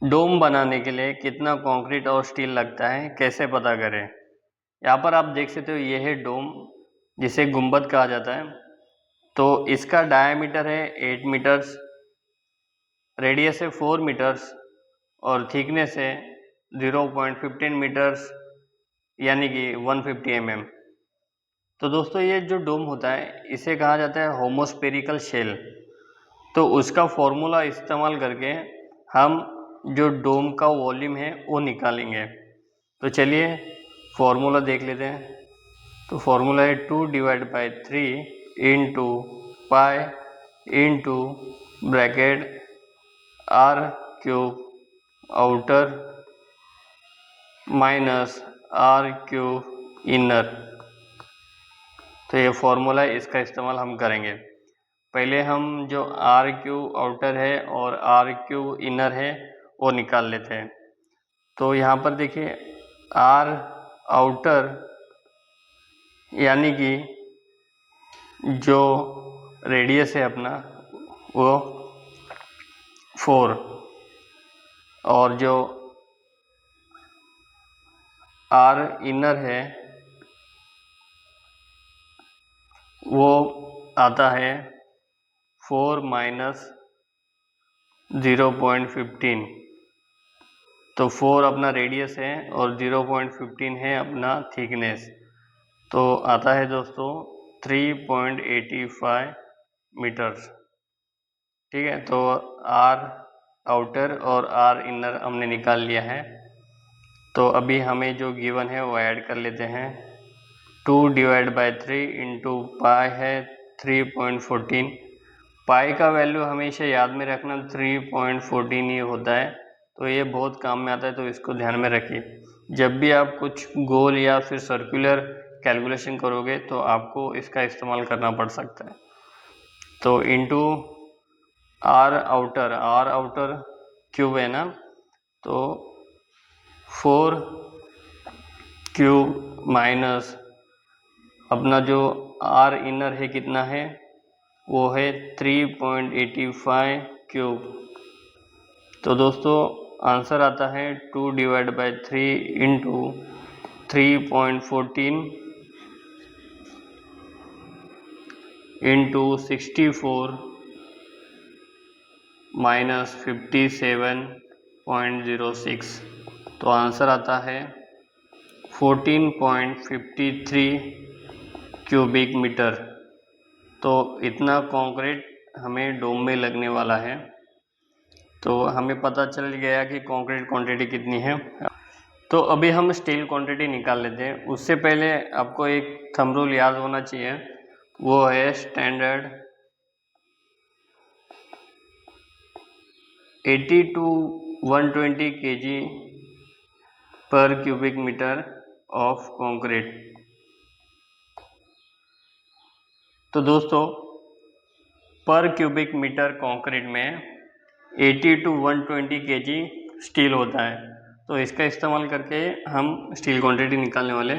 डोम बनाने के लिए कितना कंक्रीट और स्टील लगता है, कैसे पता करें। यहाँ पर आप देख सकते हो, ये है डोम, जिसे गुंबद कहा जाता है। तो इसका डायमीटर है 8 मीटर्स, रेडियस है 4 मीटर्स और थिकनेस है 0.15 मीटर्स, यानी कि 150 mm। तो दोस्तों, ये जो डोम होता है इसे कहा जाता है होमोस्फेरिकल शेल। तो उसका फॉर्मूला इस्तेमाल करके हम जो डोम का वॉल्यूम है वो निकालेंगे। तो चलिए फॉर्मूला देख लेते हैं। तो फॉर्मूला है 2/3 into pi into bracket r cube outer minus r cube inner. तो ये फॉर्मूला है, इसका इस्तेमाल हम करेंगे। पहले हम जो आर क्यूब आउटर है और आर क्यूब इनर है वो निकाल लेते हैं। तो यहाँ पर देखिए, आर आउटर यानी कि जो रेडियस है अपना वो 4, और जो आर इनर है वो आता है 4 माइनस 0.15। तो 4 अपना रेडियस है और 0.15 है अपना थिकनेस। तो आता है दोस्तों 3.85 मीटर्स। ठीक है, तो आर आउटर और आर इनर हमने निकाल लिया है। तो अभी हमें जो गिवन है वो ऐड कर लेते हैं। 2/3 इंटू पाई है 3.14। पाई का वैल्यू हमेशा याद में रखना 3.14 ही होता है। तो ये बहुत काम में आता है, तो इसको ध्यान में रखिए। जब भी आप कुछ गोल या फिर सर्कुलर कैलकुलेशन करोगे तो आपको इसका इस्तेमाल करना पड़ सकता है। तो इंटू आर आउटर क्यूब है ना, तो 4 क्यूब माइनस अपना जो आर इनर है कितना है, वो है 3.85 क्यूब। तो दोस्तों आंसर आता है 2/3 इंटू 3.14 इंटू 64 माइनस 57.06। तो आंसर आता है 14.53 क्यूबिक मीटर। तो इतना कंक्रीट हमें डोम में लगने वाला है। तो हमें पता चल गया कि कंक्रीट क्वांटिटी कितनी है। तो अभी हम स्टील क्वांटिटी निकाल लेते हैं। उससे पहले आपको एक थंब रूल याद होना चाहिए, वो है स्टैंडर्ड 80 to 120 kg पर क्यूबिक मीटर ऑफ कंक्रीट। तो दोस्तों, पर क्यूबिक मीटर कंक्रीट में 80 to 120 kg स्टील होता है। तो इसका इस्तेमाल करके हम स्टील क्वांटिटी निकालने वाले।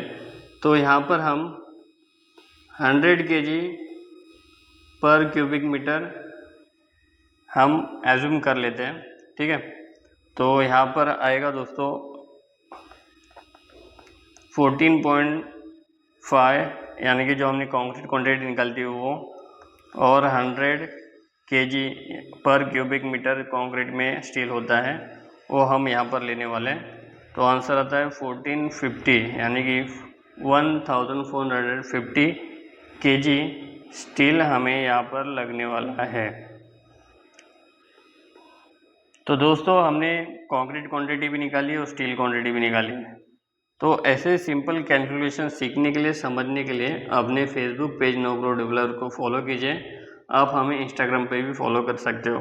तो यहाँ पर हम 100 kg पर क्यूबिक मीटर हम एज्यूम कर लेते हैं। ठीक है, तो यहाँ पर आएगा दोस्तों 14.5, यानी कि जो हमने कंक्रीट क्वांटिटी निकाली थी वो, और 100 kg पर क्यूबिक मीटर कंक्रीट में स्टील होता है, वो हम यहाँ पर लेने वाले हैं। तो आंसर आता है 1450, यानी कि 1450 kg स्टील हमें यहाँ पर लगने वाला है। तो दोस्तों, हमने कंक्रीट क्वांटिटी भी निकाली और स्टील क्वांटिटी भी निकाली है। तो ऐसे सिंपल कैलकुलेशन सीखने के लिए, समझने के लिए अपने Facebook page know grow developer को फॉलो कीजिए। आप हमें इंस्टाग्राम पे भी फॉलो कर सकते हो।